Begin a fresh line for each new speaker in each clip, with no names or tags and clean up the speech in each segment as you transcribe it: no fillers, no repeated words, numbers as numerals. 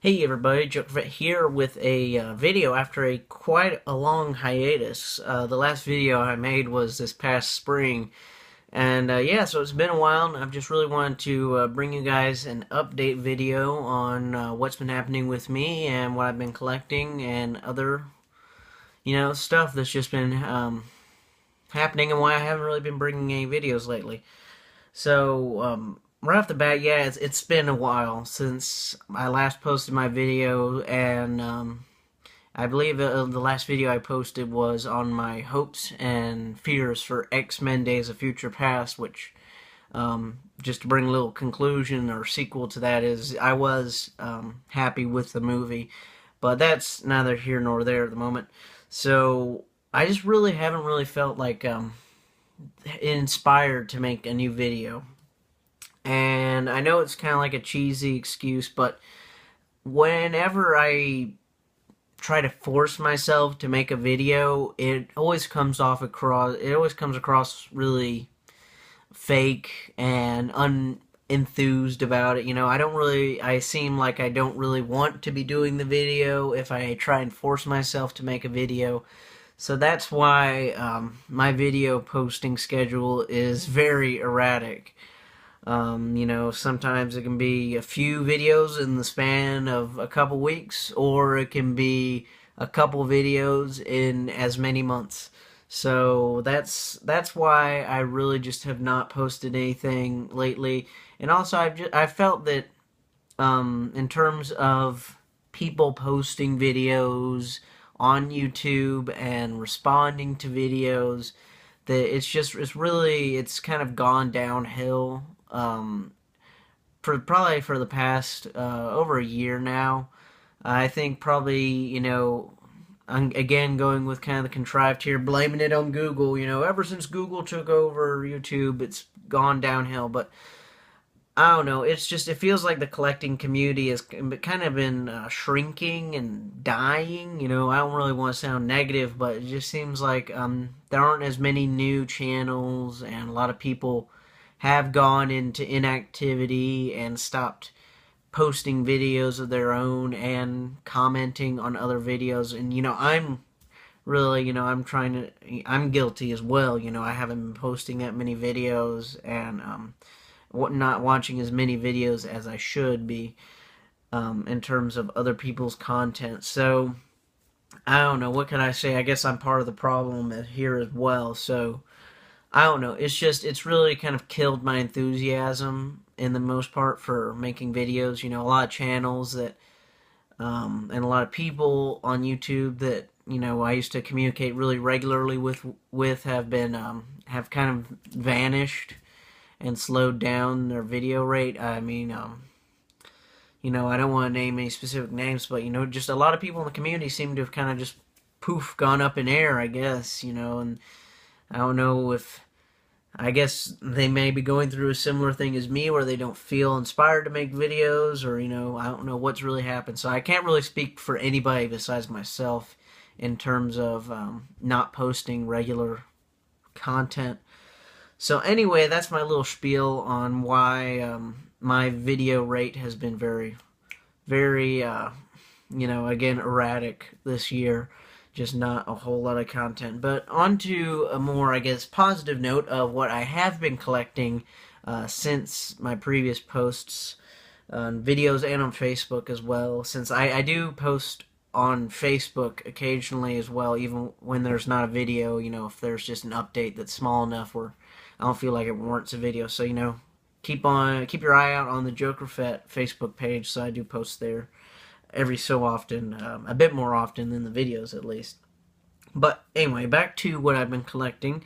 Hey everybody, JokerFett here with a video after quite a long hiatus. The last video I made was this past spring, and yeah, so it's been a while, and I've just really wanted to bring you guys an update video on what's been happening with me and what I've been collecting and other, stuff that's just been happening and why I haven't really been bringing any videos lately. So, right off the bat, yeah, it's been a while since I last posted my video, and I believe the last video I posted was on my hopes and fears for X-Men Days of Future Past, which, just to bring a little conclusion or sequel to that, is I was happy with the movie, but that's neither here nor there at the moment. So, I just really haven't really felt like inspired to make a new video. And I know it's kind of like a cheesy excuse, but whenever I try to force myself to make a video, it always comes across really fake and unenthused about it. I seem like I don't really want to be doing the video if I try and force myself to make a video. So that's why my video posting schedule is very erratic. Sometimes it can be a few videos in the span of a couple weeks, or it can be a couple videos in as many months. So that's why I really just have not posted anything lately. And also, I felt that in terms of people posting videos on YouTube and responding to videos, that it's kind of gone downhill for the past over a year now. I think probably, I'm again going with kind of the contrived here, blaming it on Google. Ever since Google took over YouTube, it's gone downhill. But I don't know. It feels like the collecting community has kind of been shrinking and dying. I don't really want to sound negative, but it just seems like there aren't as many new channels, and a lot of people have gone into inactivity and stopped posting videos of their own and commenting on other videos. And I'm really, I'm guilty as well. I haven't been posting that many videos, and not watching as many videos as I should be, in terms of other people's content. So I don't know, what can I say? I guess I'm part of the problem here as well. So I don't know. It's really kind of killed my enthusiasm in the most part for making videos. A lot of channels that, and a lot of people on YouTube that, I used to communicate really regularly with have kind of vanished and slowed down their video rate. I mean, I don't want to name any specific names, but, just a lot of people in the community seem to have kind of just poof, gone up in air, I guess, and I don't know if, I guess they may be going through a similar thing as me where they don't feel inspired to make videos, or, I don't know what's really happened. So I can't really speak for anybody besides myself in terms of not posting regular content. So anyway, that's my little spiel on why my video rate has been very, very, again, erratic this year. Just not a whole lot of content. But on to a more, I guess, positive note of what I have been collecting since my previous posts on videos and on Facebook as well. Since I do post on Facebook occasionally as well, even when there's not a video, if there's just an update that's small enough where I don't feel like it warrants a video. So, keep your eye out on the JokerFett Facebook page. So I do post there every so often, a bit more often than the videos at least. But anyway, back to what I've been collecting.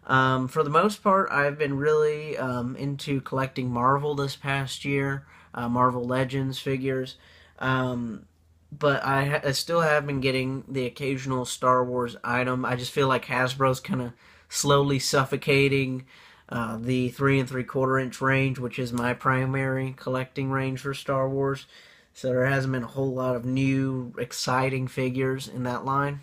For the most part, I've been really into collecting Marvel this past year, Marvel Legends figures. But I still have been getting the occasional Star Wars item. I just feel like Hasbro's kind of slowly suffocating the 3 3/4 inch range, which is my primary collecting range for Star Wars. So there hasn't been a whole lot of new, exciting figures in that line.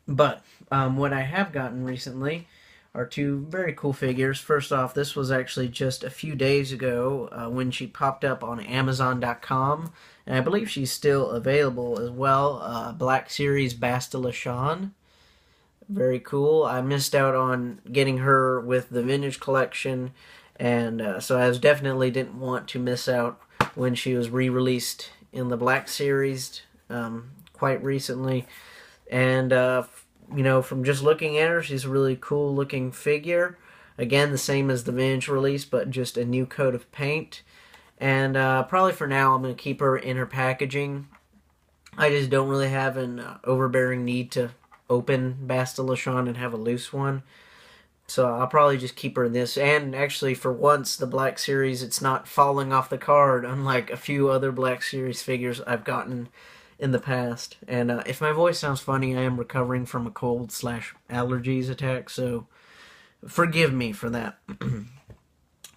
But what I have gotten recently are two very cool figures. First off, this was actually just a few days ago when she popped up on Amazon.com, and I believe she's still available as well. Black Series Basta LaShawn. Very cool. I missed out on getting her with the vintage collection, and so I definitely didn't want to miss out when she was re-released in the Black Series quite recently. And from just looking at her, she's a really cool looking figure. Again, the same as the vintage release, but just a new coat of paint. And probably for now, I'm going to keep her in her packaging. I just don't really have an overbearing need to open Basta LaShawn and have a loose one. So I'll probably just keep her in this. And actually, for once, the Black Series, it's not falling off the card, unlike a few other Black Series figures I've gotten in the past. And if my voice sounds funny, I am recovering from a cold/allergies attack, so forgive me for that.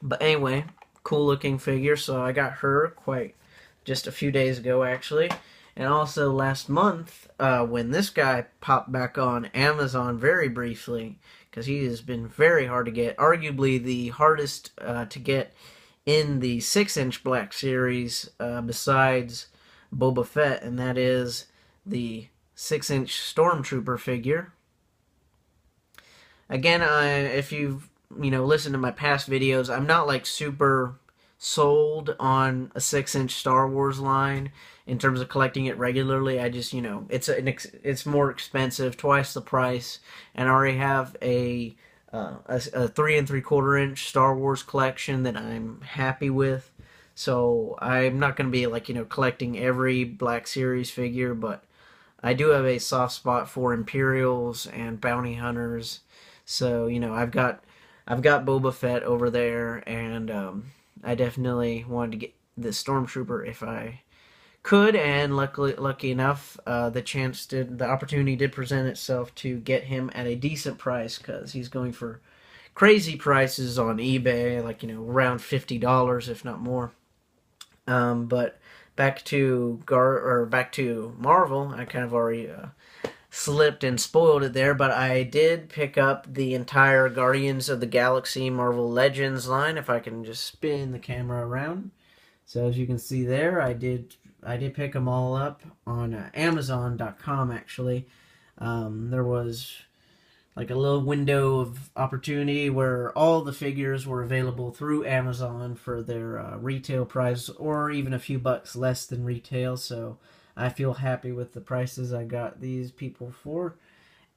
But anyway, cool looking figure. So I got her quite just a few days ago, actually. And also last month, when this guy popped back on Amazon very briefly, because he has been very hard to get, arguably the hardest to get in the 6-inch Black Series besides Boba Fett, and that is the 6-inch Stormtrooper figure. Again, if you've listened to my past videos, I'm not like super sold on a 6-inch Star Wars line in terms of collecting it regularly. I just, it's more expensive, twice the price, and I already have a 3 3/4-inch Star Wars collection that I'm happy with. So I'm not going to be collecting every Black Series figure, but I do have a soft spot for Imperials and Bounty Hunters. So I've got Boba Fett over there, and I definitely wanted to get the Stormtrooper if I could, and lucky enough, the opportunity did present itself to get him at a decent price, because he's going for crazy prices on eBay, around $50 if not more. But back to Marvel, I kind of already slipped and spoiled it there, but I did pick up the entire Guardians of the Galaxy Marvel Legends line, if I can just spin the camera around. So as you can see there, I did pick them all up on Amazon.com, actually. There was like a little window of opportunity where all the figures were available through Amazon for their retail price, or even a few bucks less than retail, so I feel happy with the prices I got these people for.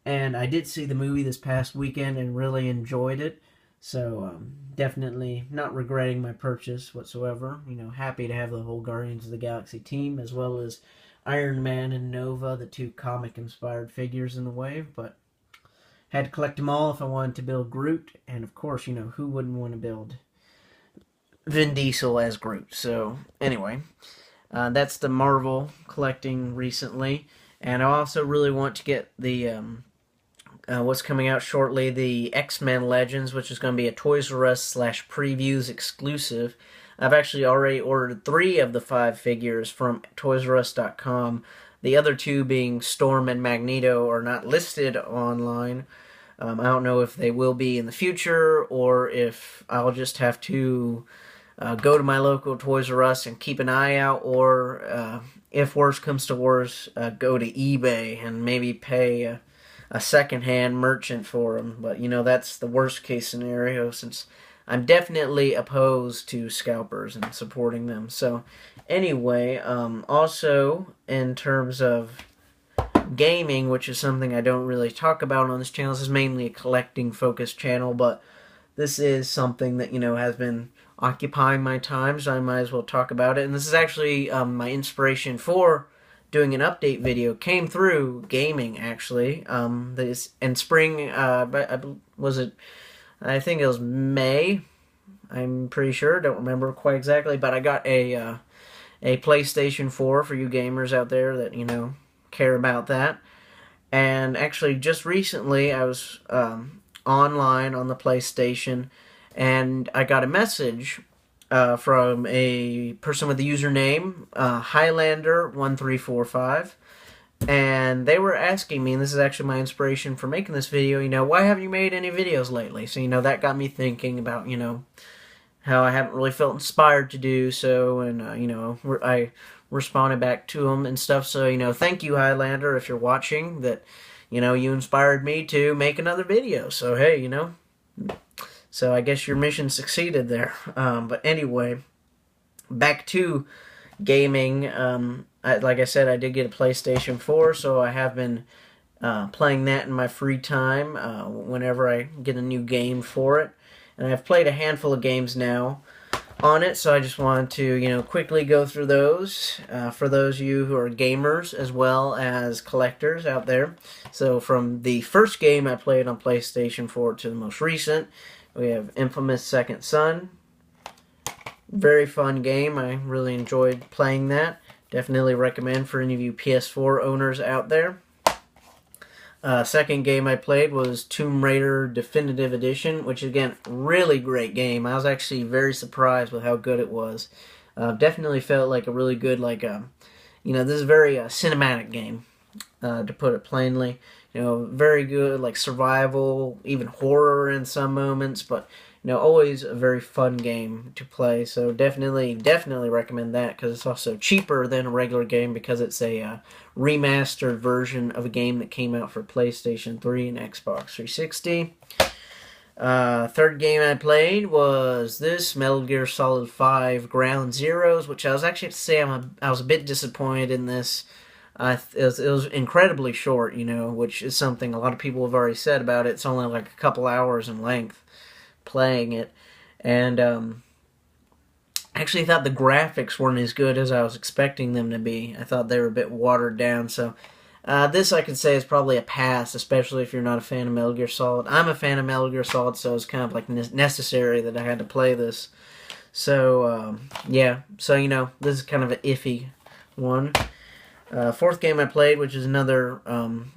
And I did see the movie this past weekend and really enjoyed it, so definitely not regretting my purchase whatsoever. Happy to have the whole Guardians of the Galaxy team, as well as Iron Man and Nova, the two comic-inspired figures in the wave, but had to collect them all if I wanted to build Groot, and of course, who wouldn't want to build Vin Diesel as Groot? So, anyway, that's the Marvel collecting recently, and I also really want to get the what's coming out shortly, the X-Men Legends, which is going to be a Toys R Us /previews exclusive. I've actually already ordered 3 of the 5 figures from ToysRUs.com. The other 2 being Storm and Magneto are not listed online. I don't know if they will be in the future, or if I'll just have to go to my local Toys R Us and keep an eye out, or if worse comes to worse, go to eBay and maybe pay a second-hand merchant for them. But, that's the worst-case scenario, since I'm definitely opposed to scalpers and supporting them. So, anyway, also, in terms of gaming, which is something I don't really talk about on this channel. This is mainly a collecting-focused channel, but this is something that, has been occupying my time, so I might as well talk about it. And this is actually my inspiration for doing an update video. Came through gaming, actually. This in spring, was it? I think it was May. I'm pretty sure. Don't remember quite exactly, but I got a PlayStation 4 for you gamers out there that care about that. And actually, just recently, I was online on the PlayStation, and I got a message from a person with the username Highlander1345, and they were asking me, and this is actually my inspiration for making this video, why haven't you made any videos lately? So, that got me thinking about, how I haven't really felt inspired to do so, and, I responded back to them and stuff. So, thank you, Highlander, if you're watching, that, you inspired me to make another video. So, hey, so I guess your mission succeeded there. But anyway, back to gaming. Like I said, I did get a PlayStation 4, so I have been playing that in my free time whenever I get a new game for it. And I've played a handful of games now on it, so I just wanted to, quickly go through those for those of you who are gamers as well as collectors out there. So from the first game I played on PlayStation 4 to the most recent, we have Infamous Second Son. Very fun game. I really enjoyed playing that. Definitely recommend for any of you PS4 owners out there. Second game I played was Tomb Raider Definitive Edition, which again, really great game. I was actually very surprised with how good it was. Definitely felt like a really good, this is a very cinematic game, to put it plainly. Very good, like survival, even horror in some moments, but always a very fun game to play. So definitely recommend that, because it's also cheaper than a regular game because it's a remastered version of a game that came out for PlayStation 3 and Xbox 360. Third game I played was this, Metal Gear Solid 5 Ground Zeroes, which I was actually have to say I was a bit disappointed in this. It was incredibly short, which is something a lot of people have already said about it. It's only like a couple hours in length playing it, and actually thought the graphics weren't as good as I was expecting them to be. I thought they were a bit watered down, so this I could say is probably a pass, especially if you're not a fan of Metal Gear Solid. I'm a fan of Metal Gear Solid, so it's kind of like necessary that I had to play this. So yeah, so this is kind of an iffy one. Fourth game I played, which is another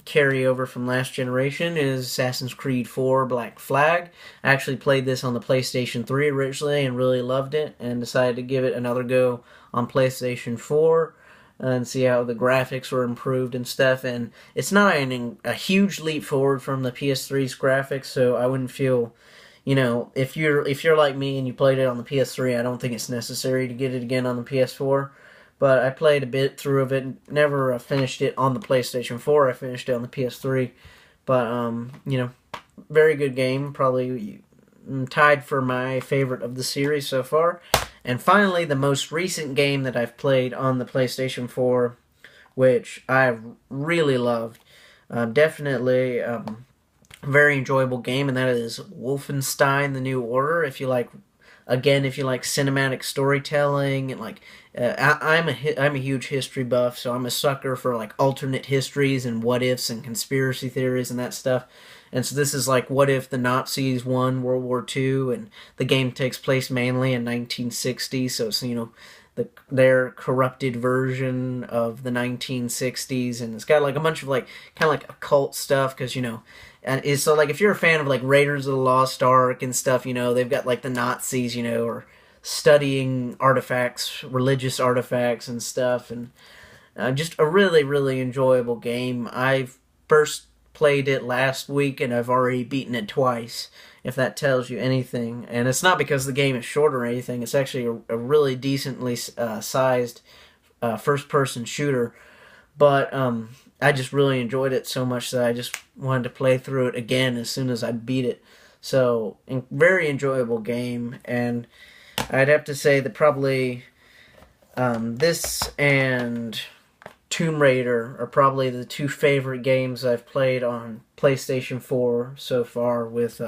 carryover from last generation, is Assassin's Creed 4 Black Flag. I actually played this on the PlayStation 3 originally and really loved it, and decided to give it another go on PlayStation 4 and see how the graphics were improved and stuff. And it's not a huge leap forward from the PS3's graphics, so I wouldn't feel, if you're like me and you played it on the PS3, I don't think it's necessary to get it again on the PS4. But I played a bit through of it, never finished it on the PlayStation 4, I finished it on the PS3. But, very good game, probably tied for my favorite of the series so far. And finally, the most recent game that I've played on the PlayStation 4, which I've really loved. Definitely very enjoyable game, and that is Wolfenstein: The New Order. If you like cinematic storytelling, and I'm a huge history buff, so I'm a sucker for like alternate histories and what ifs and conspiracy theories and that stuff. And so this is like, what if the Nazis won World War II, and the game takes place mainly in 1960, so it's their corrupted version of the 1960s, and it's got like a bunch of kind of like occult stuff, because and it's so like if you're a fan of like Raiders of the Lost Ark and stuff, they've got like the Nazis, or studying artifacts, religious artifacts and stuff, and just a really, really enjoyable game. I first played it last week, and I've already beaten it twice, if that tells you anything. And it's not because the game is short or anything. It's actually a really decently sized first-person shooter, but I just really enjoyed it so much that I just wanted to play through it again as soon as I beat it. So, very enjoyable game, and I'd have to say that probably this and Tomb Raider are probably the two favorite games I've played on PlayStation 4 so far, with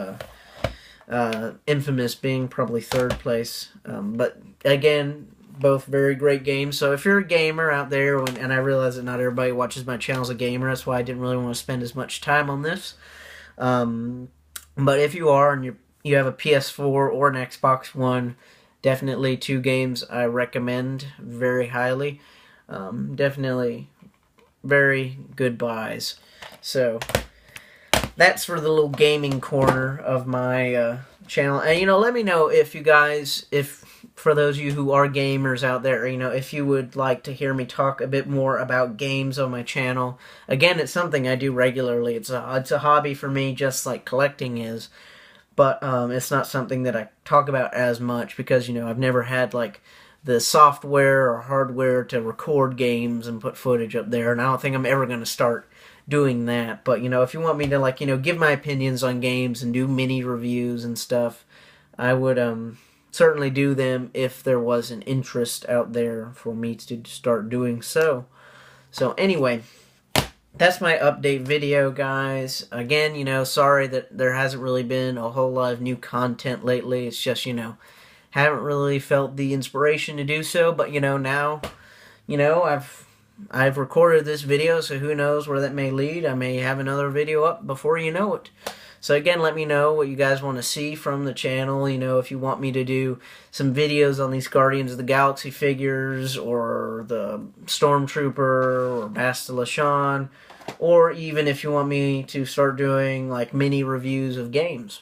Infamous being probably third place. But again, both very great games. So if you're a gamer out there, and I realize that not everybody watches my channel as a gamer, that's why I didn't really want to spend as much time on this. But if you are, and you have a PS4 or an Xbox One, definitely two games I recommend very highly. Definitely very good buys. So that's for the little gaming corner of my channel. And let me know if you guys, if for those of you who are gamers out there, if you would like to hear me talk a bit more about games on my channel, again, it's something I do regularly. It's a hobby for me, just like collecting is. But it's not something that I talk about as much because, I've never had, like, the software or hardware to record games and put footage up there, and I don't think I'm ever going to start doing that. But, if you want me to, like, give my opinions on games and do mini reviews and stuff, I would certainly do them if there was an interest out there for me to start doing so. So anyway, that's my update video, guys. Again, sorry that there hasn't really been a whole lot of new content lately. It's just, haven't really felt the inspiration to do so. But, now, I've recorded this video, so who knows where that may lead. I may have another video up before you know it. So again, let me know what you guys want to see from the channel. If you want me to do some videos on these Guardians of the Galaxy figures, or the Stormtrooper, or Bastila Shan, or even if you want me to start doing like mini reviews of games,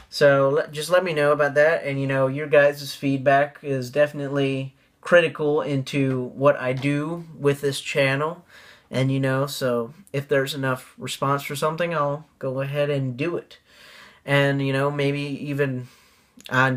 So just let me know about that, and your guys' feedback is definitely critical into what I do with this channel. And, so if there's enough response for something, I'll go ahead and do it. And, maybe even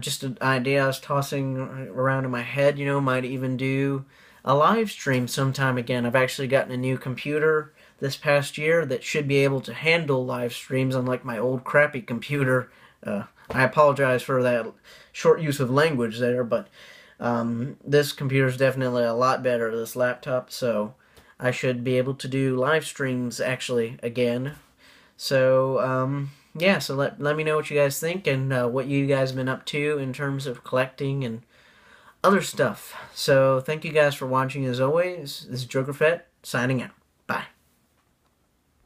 just an idea I was tossing around in my head, might even do a live stream sometime again. I've actually gotten a new computer this past year that should be able to handle live streams, unlike my old crappy computer. I apologize for that short use of language there, but this computer is definitely a lot better, this laptop, so I should be able to do live streams actually again. So yeah, so let me know what you guys think, and what you guys have been up to in terms of collecting and other stuff. So thank you guys for watching as always. This is JokerFett signing out.